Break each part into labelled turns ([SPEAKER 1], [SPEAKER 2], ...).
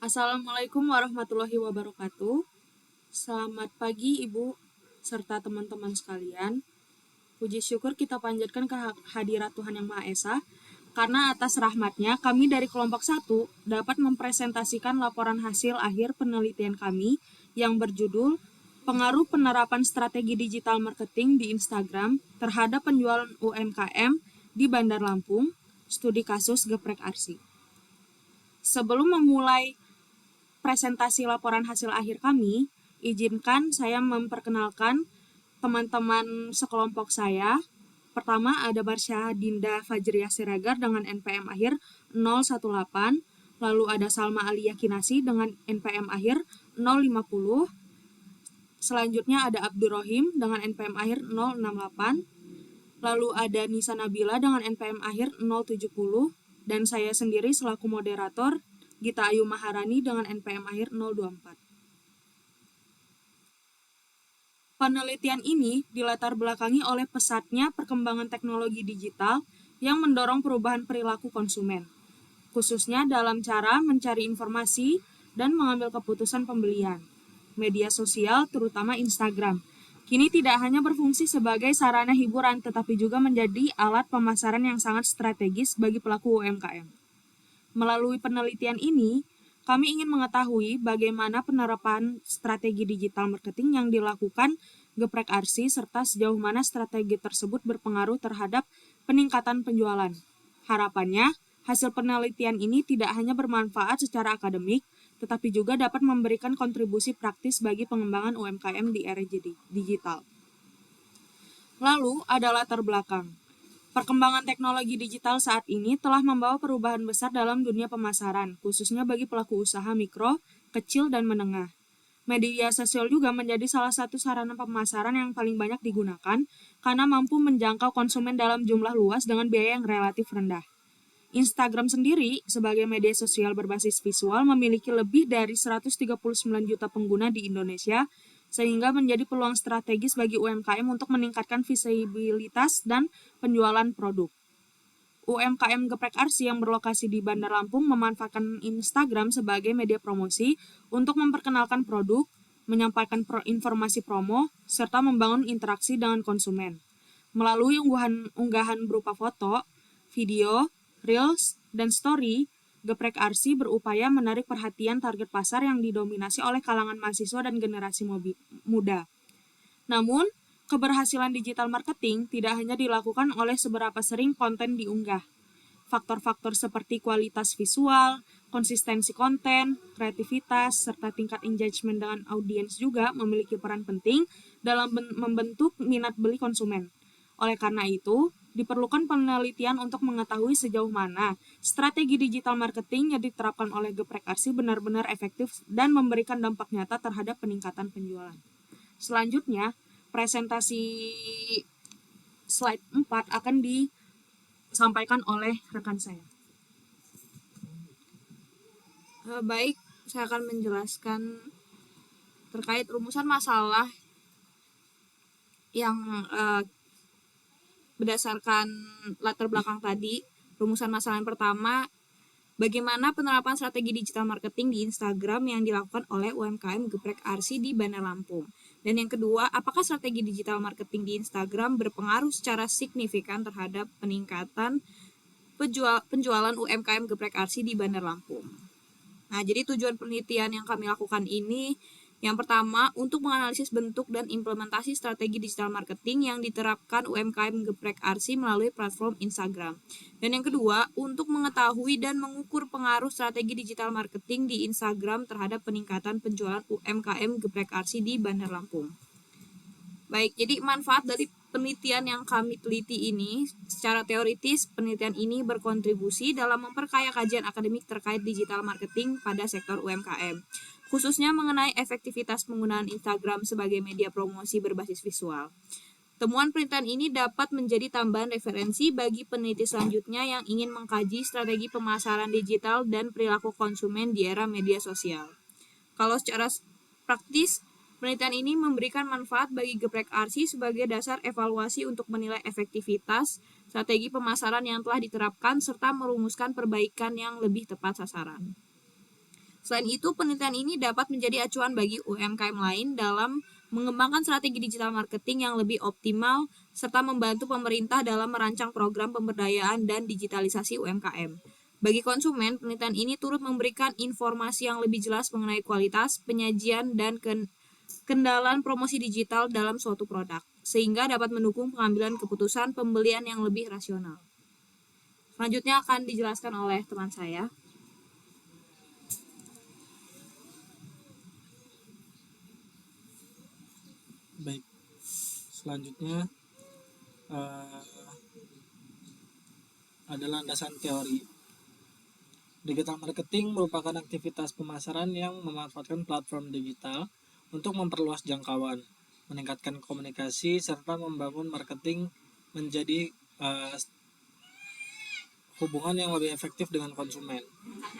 [SPEAKER 1] Assalamualaikum warahmatullahi wabarakatuh. Selamat pagi Ibu serta teman-teman sekalian. Puji syukur kita panjatkan ke hadirat Tuhan Yang Maha Esa, karena atas rahmatnya kami dari kelompok 1 dapat mempresentasikan laporan hasil akhir penelitian kami yang berjudul Pengaruh Penerapan Strategi Digital Marketing di Instagram terhadap penjualan UMKM di Bandar Lampung, studi kasus geprek arsi. Sebelum memulai presentasi laporan hasil akhir kami, izinkan saya memperkenalkan teman-teman sekelompok saya. Pertama ada Barsya Dinda Fajriah Siregar dengan NPM akhir 018, lalu ada Salma Aliyah Kinasi dengan NPM akhir 050. Selanjutnya ada Abdurrahim dengan NPM akhir 068, lalu ada Nisa Nabila dengan NPM akhir 070, dan saya sendiri selaku moderator Gita Ayu Maharani dengan NPM akhir 024. Penelitian ini dilatar belakangi oleh pesatnya perkembangan teknologi digital yang mendorong perubahan perilaku konsumen, khususnya dalam cara mencari informasi dan mengambil keputusan pembelian. Media sosial, terutama Instagram, kini tidak hanya berfungsi sebagai sarana hiburan, tetapi juga menjadi alat pemasaran yang sangat strategis bagi pelaku UMKM. Melalui penelitian ini, kami ingin mengetahui bagaimana penerapan strategi digital marketing yang dilakukan geprek arsi serta sejauh mana strategi tersebut berpengaruh terhadap peningkatan penjualan. Harapannya, hasil penelitian ini tidak hanya bermanfaat secara akademik, tetapi juga dapat memberikan kontribusi praktis bagi pengembangan UMKM di era digital. Lalu, ada latar belakang. Perkembangan teknologi digital saat ini telah membawa perubahan besar dalam dunia pemasaran, khususnya bagi pelaku usaha mikro, kecil, dan menengah. Media sosial juga menjadi salah satu sarana pemasaran yang paling banyak digunakan karena mampu menjangkau konsumen dalam jumlah luas dengan biaya yang relatif rendah. Instagram sendiri, sebagai media sosial berbasis visual, memiliki lebih dari 139 juta pengguna di Indonesia, sehingga menjadi peluang strategis bagi UMKM untuk meningkatkan visibilitas dan penjualan produk. UMKM geprek arsi yang berlokasi di Bandar Lampung memanfaatkan Instagram sebagai media promosi untuk memperkenalkan produk, menyampaikan informasi promo, serta membangun interaksi dengan konsumen. Melalui unggahan berupa foto, video, reels, dan story, geprek arsi berupaya menarik perhatian target pasar yang didominasi oleh kalangan mahasiswa dan generasi muda. Namun, keberhasilan digital marketing tidak hanya dilakukan oleh seberapa sering konten diunggah. Faktor-faktor seperti kualitas visual, konsistensi konten, kreativitas, serta tingkat engagement dengan audiens juga memiliki peran penting dalam membentuk minat beli konsumen. Oleh karena itu, diperlukan penelitian untuk mengetahui sejauh mana strategi digital marketing yang diterapkan oleh geprek arsi benar-benar efektif dan memberikan dampak nyata terhadap peningkatan penjualan. Selanjutnya, presentasi slide 4 akan disampaikan oleh rekan saya. Baik, saya akan menjelaskan terkait rumusan masalah yang berdasarkan latar belakang tadi. Rumusan masalah yang pertama, bagaimana penerapan strategi digital marketing di Instagram yang dilakukan oleh UMKM geprek arsi di Bandar Lampung. Dan yang kedua, apakah strategi digital marketing di Instagram berpengaruh secara signifikan terhadap peningkatan penjualan UMKM geprek arsi di Bandar Lampung. Nah, jadi tujuan penelitian yang kami lakukan ini, yang pertama, untuk menganalisis bentuk dan implementasi strategi digital marketing yang diterapkan UMKM geprek arsi melalui platform Instagram. Dan yang kedua, untuk mengetahui dan mengukur pengaruh strategi digital marketing di Instagram terhadap peningkatan penjualan UMKM geprek arsi di Bandar Lampung. Baik, jadi manfaat dari penelitian yang kami teliti ini, secara teoritis, penelitian ini berkontribusi dalam memperkaya kajian akademik terkait digital marketing pada sektor UMKM, khususnya mengenai efektivitas penggunaan Instagram sebagai media promosi berbasis visual. Temuan penelitian ini dapat menjadi tambahan referensi bagi peneliti selanjutnya yang ingin mengkaji strategi pemasaran digital dan perilaku konsumen di era media sosial. Kalau secara praktis, penelitian ini memberikan manfaat bagi geprek arsi sebagai dasar evaluasi untuk menilai efektivitas strategi pemasaran yang telah diterapkan, serta merumuskan perbaikan yang lebih tepat sasaran. Selain itu, penelitian ini dapat menjadi acuan bagi UMKM lain dalam mengembangkan strategi digital marketing yang lebih optimal, serta membantu pemerintah dalam merancang program pemberdayaan dan digitalisasi UMKM. Bagi konsumen, penelitian ini turut memberikan informasi yang lebih jelas mengenai kualitas, penyajian, dan kendalaan promosi digital dalam suatu produk, sehingga dapat mendukung pengambilan keputusan pembelian yang lebih rasional. Selanjutnya akan dijelaskan oleh teman saya.
[SPEAKER 2] Baik, selanjutnya ada landasan teori. Digital marketing merupakan aktivitas pemasaran yang memanfaatkan platform digital untuk memperluas jangkauan, meningkatkan komunikasi, serta membangun marketing menjadi hubungan yang lebih efektif dengan konsumen.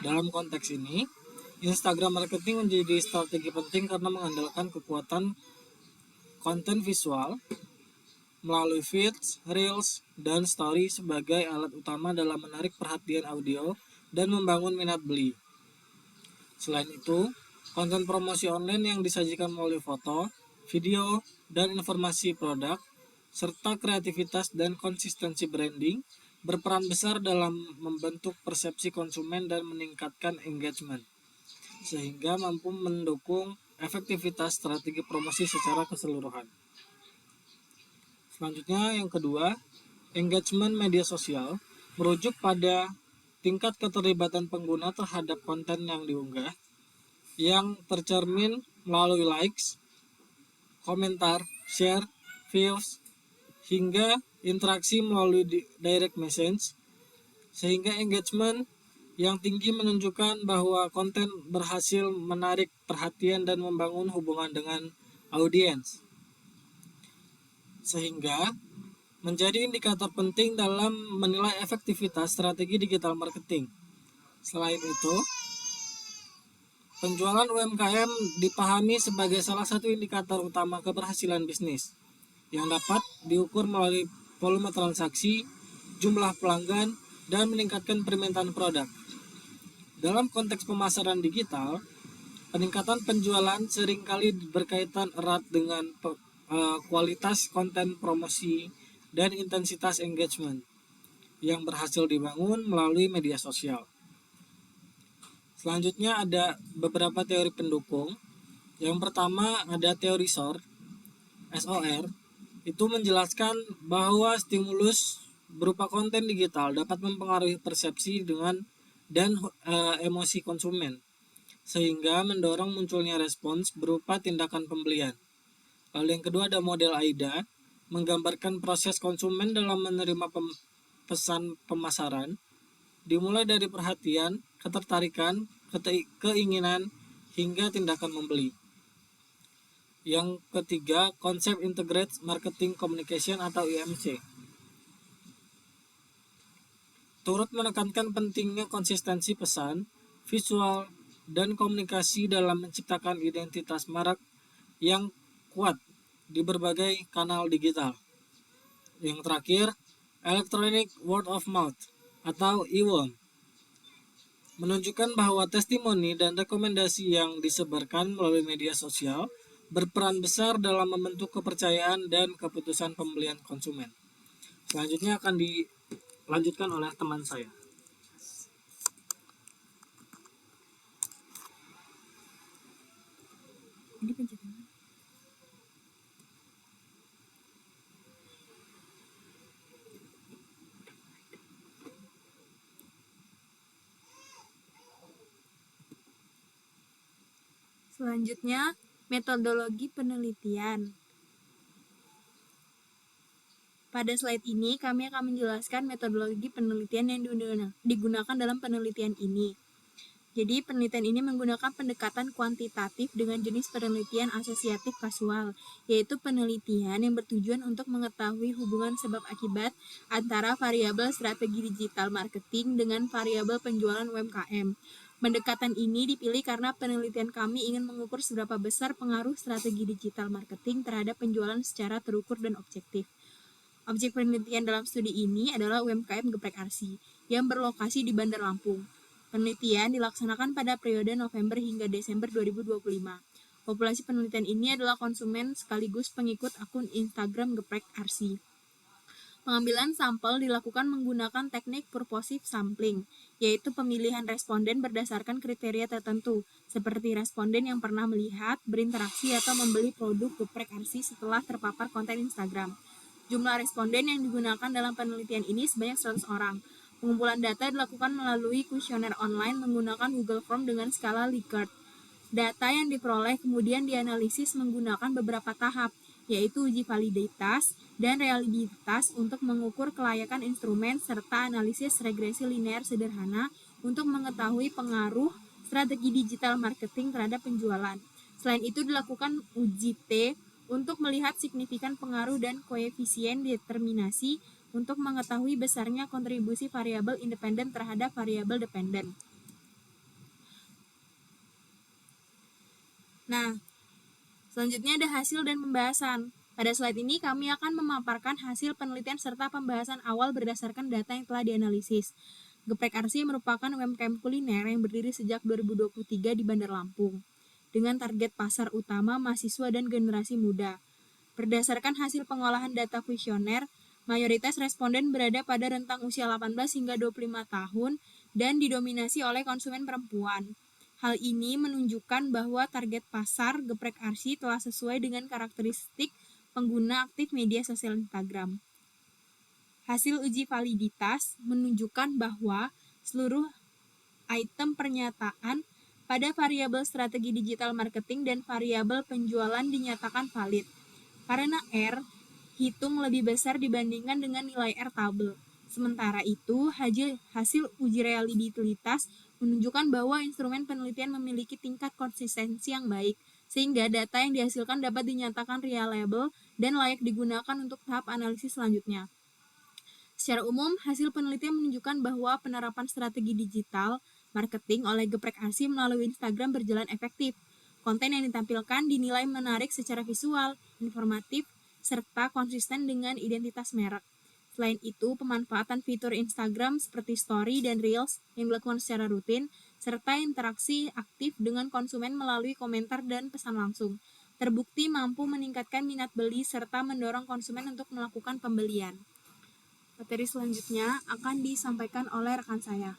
[SPEAKER 2] Dalam konteks ini, Instagram marketing menjadi strategi penting karena mengandalkan kekuatan konten visual melalui feeds, reels, dan story sebagai alat utama dalam menarik perhatian audio dan membangun minat beli. Selain itu, konten promosi online yang disajikan melalui foto, video, dan informasi produk, serta kreativitas dan konsistensi branding berperan besar dalam membentuk persepsi konsumen dan meningkatkan engagement, sehingga mampu mendukung efektivitas strategi promosi secara keseluruhan. Selanjutnya yang kedua, engagement media sosial merujuk pada tingkat keterlibatan pengguna terhadap konten yang diunggah yang tercermin melalui likes, komentar, share, views, hingga interaksi melalui direct message, sehingga engagement yang tinggi menunjukkan bahwa konten berhasil menarik perhatian dan membangun hubungan dengan audiens, sehingga menjadi indikator penting dalam menilai efektivitas strategi digital marketing. Selain itu, penjualan UMKM dipahami sebagai salah satu indikator utama keberhasilan bisnis yang dapat diukur melalui volume transaksi, jumlah pelanggan, dan meningkatkan permintaan produk. Dalam konteks pemasaran digital, peningkatan penjualan seringkali berkaitan erat dengan kualitas konten promosi dan intensitas engagement yang berhasil dibangun melalui media sosial. Selanjutnya ada beberapa teori pendukung. Yang pertama ada teori SOR. Itu menjelaskan bahwa stimulus berupa konten digital dapat mempengaruhi persepsi dan emosi konsumen, sehingga mendorong munculnya respons berupa tindakan pembelian. Lalu yang kedua ada model AIDA, menggambarkan proses konsumen dalam menerima pesan pemasaran, dimulai dari perhatian, ketertarikan, keinginan, hingga tindakan membeli. Yang ketiga, konsep Integrated Marketing Communication atau IMC. Turut menekankan pentingnya konsistensi pesan, visual, dan komunikasi dalam menciptakan identitas merek yang kuat di berbagai kanal digital. Yang terakhir, Electronic Word of Mouth atau EWOM menunjukkan bahwa testimoni dan rekomendasi yang disebarkan melalui media sosial berperan besar dalam membentuk kepercayaan dan keputusan pembelian konsumen. Selanjutnya akan dilanjutkan oleh teman saya.
[SPEAKER 1] Selanjutnya, metodologi penelitian. Pada slide ini, kami akan menjelaskan metodologi penelitian yang digunakan dalam penelitian ini. Jadi, penelitian ini menggunakan pendekatan kuantitatif dengan jenis penelitian asosiatif kasual, yaitu penelitian yang bertujuan untuk mengetahui hubungan sebab akibat antara variabel strategi digital marketing dengan variabel penjualan UMKM. Pendekatan ini dipilih karena penelitian kami ingin mengukur seberapa besar pengaruh strategi digital marketing terhadap penjualan secara terukur dan objektif. Objek penelitian dalam studi ini adalah UMKM Geprek Arsi yang berlokasi di Bandar Lampung. Penelitian dilaksanakan pada periode November hingga Desember 2025. Populasi penelitian ini adalah konsumen sekaligus pengikut akun Instagram Geprek Arsi. Pengambilan sampel dilakukan menggunakan teknik purposive sampling, yaitu pemilihan responden berdasarkan kriteria tertentu, seperti responden yang pernah melihat, berinteraksi, atau membeli produk Geprek Arsi setelah terpapar konten Instagram. Jumlah responden yang digunakan dalam penelitian ini sebanyak 100 orang. Pengumpulan data dilakukan melalui kuesioner online menggunakan Google Form dengan skala Likert. Data yang diperoleh kemudian dianalisis menggunakan beberapa tahap, yaitu uji validitas dan reliabilitas untuk mengukur kelayakan instrumen serta analisis regresi linear sederhana untuk mengetahui pengaruh strategi digital marketing terhadap penjualan. Selain itu dilakukan uji T untuk melihat signifikan pengaruh dan koefisien determinasi untuk mengetahui besarnya kontribusi variabel independen terhadap variabel dependen. Nah, selanjutnya ada hasil dan pembahasan. Pada slide ini kami akan memaparkan hasil penelitian serta pembahasan awal berdasarkan data yang telah dianalisis. Geprek Arsi merupakan UMKM kuliner yang berdiri sejak 2023 di Bandar Lampung, dengan target pasar utama mahasiswa dan generasi muda. Berdasarkan hasil pengolahan data kuesioner, mayoritas responden berada pada rentang usia 18 hingga 25 tahun dan didominasi oleh konsumen perempuan. Hal ini menunjukkan bahwa target pasar Geprek Arsi telah sesuai dengan karakteristik pengguna aktif media sosial Instagram. Hasil uji validitas menunjukkan bahwa seluruh item pernyataan pada variabel strategi digital marketing dan variabel penjualan dinyatakan valid, karena R hitung lebih besar dibandingkan dengan nilai R tabel. Sementara itu, hasil uji reliabilitas menunjukkan bahwa instrumen penelitian memiliki tingkat konsistensi yang baik, sehingga data yang dihasilkan dapat dinyatakan reliable dan layak digunakan untuk tahap analisis selanjutnya. Secara umum, hasil penelitian menunjukkan bahwa penerapan strategi digital marketing oleh Geprek Arsi melalui Instagram berjalan efektif. Konten yang ditampilkan dinilai menarik secara visual, informatif, serta konsisten dengan identitas merek. Selain itu, pemanfaatan fitur Instagram seperti Story dan Reels yang dilakukan secara rutin, serta interaksi aktif dengan konsumen melalui komentar dan pesan langsung, terbukti mampu meningkatkan minat beli serta mendorong konsumen untuk melakukan pembelian. Materi selanjutnya akan disampaikan oleh rekan saya.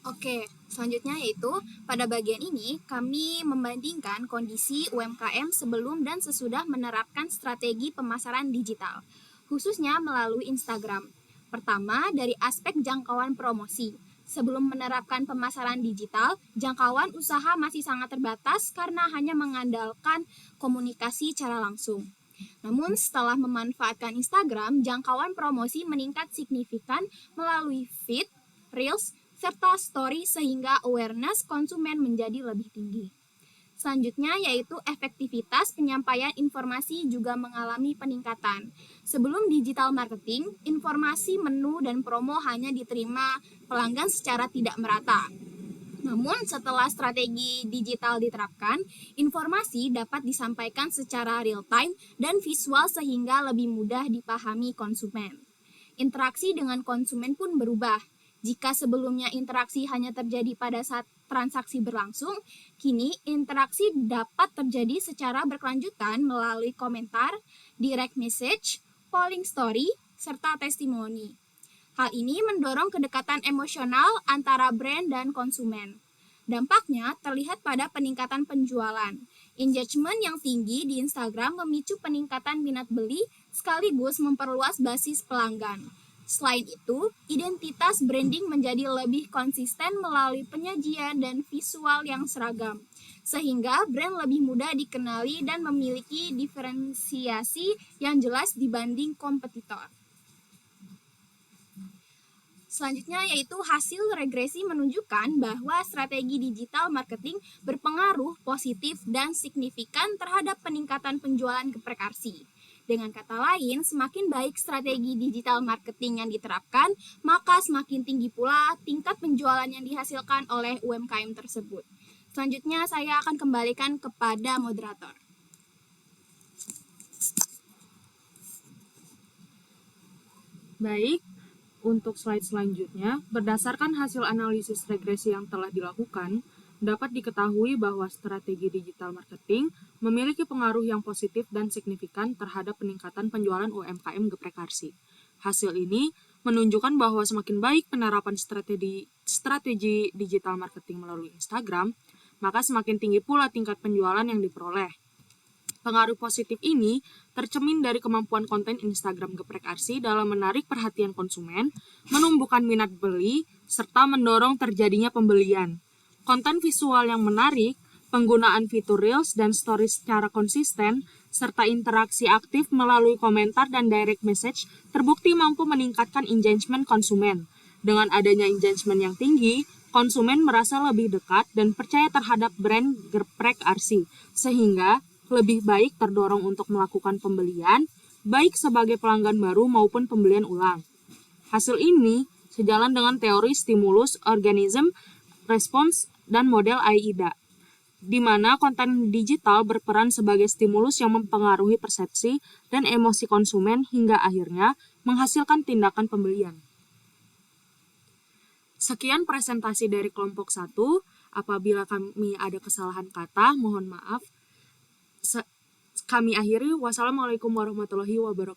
[SPEAKER 3] Oke, selanjutnya yaitu pada bagian ini kami membandingkan kondisi UMKM sebelum dan sesudah menerapkan strategi pemasaran digital, khususnya melalui Instagram. Pertama, dari aspek jangkauan promosi. Sebelum menerapkan pemasaran digital, jangkauan usaha masih sangat terbatas karena hanya mengandalkan komunikasi secara langsung. Namun setelah memanfaatkan Instagram, jangkauan promosi meningkat signifikan melalui feed, Reels, serta story sehingga awareness konsumen menjadi lebih tinggi. Selanjutnya yaitu efektivitas penyampaian informasi juga mengalami peningkatan. Sebelum digital marketing, informasi menu dan promo hanya diterima pelanggan secara tidak merata. Namun setelah strategi digital diterapkan, informasi dapat disampaikan secara real time dan visual sehingga lebih mudah dipahami konsumen. Interaksi dengan konsumen pun berubah. Jika sebelumnya interaksi hanya terjadi pada saat transaksi berlangsung, kini interaksi dapat terjadi secara berkelanjutan melalui komentar, direct message, polling story, serta testimoni. Hal ini mendorong kedekatan emosional antara brand dan konsumen. Dampaknya terlihat pada peningkatan penjualan. Engagement yang tinggi di Instagram memicu peningkatan minat beli sekaligus memperluas basis pelanggan. Selain itu, identitas branding menjadi lebih konsisten melalui penyajian dan visual yang seragam, sehingga brand lebih mudah dikenali dan memiliki diferensiasi yang jelas dibanding kompetitor. Selanjutnya yaitu hasil regresi menunjukkan bahwa strategi digital marketing berpengaruh positif dan signifikan terhadap peningkatan penjualan Geprek Arsi. Dengan kata lain, semakin baik strategi digital marketing yang diterapkan, maka semakin tinggi pula tingkat penjualan yang dihasilkan oleh UMKM tersebut. Selanjutnya saya akan kembalikan kepada moderator.
[SPEAKER 1] Baik, untuk slide selanjutnya, berdasarkan hasil analisis regresi yang telah dilakukan, dapat diketahui bahwa strategi digital marketing memiliki pengaruh yang positif dan signifikan terhadap peningkatan penjualan UMKM Geprek Arsi. Hasil ini menunjukkan bahwa semakin baik penerapan strategi digital marketing melalui Instagram, maka semakin tinggi pula tingkat penjualan yang diperoleh. Pengaruh positif ini tercermin dari kemampuan konten Instagram Geprek Arsi dalam menarik perhatian konsumen, menumbuhkan minat beli, serta mendorong terjadinya pembelian. Konten visual yang menarik, penggunaan fitur Reels dan Stories secara konsisten, serta interaksi aktif melalui komentar dan direct message terbukti mampu meningkatkan engagement konsumen. Dengan adanya engagement yang tinggi, konsumen merasa lebih dekat dan percaya terhadap brand Geprek Arsi, sehingga lebih baik terdorong untuk melakukan pembelian, baik sebagai pelanggan baru maupun pembelian ulang. Hasil ini sejalan dengan teori stimulus organism response dan model AIDA, di mana konten digital berperan sebagai stimulus yang mempengaruhi persepsi dan emosi konsumen hingga akhirnya menghasilkan tindakan pembelian. Sekian presentasi dari kelompok 1. Apabila kami ada kesalahan kata, mohon maaf. Kami akhiri. Wassalamualaikum warahmatullahi wabarakatuh.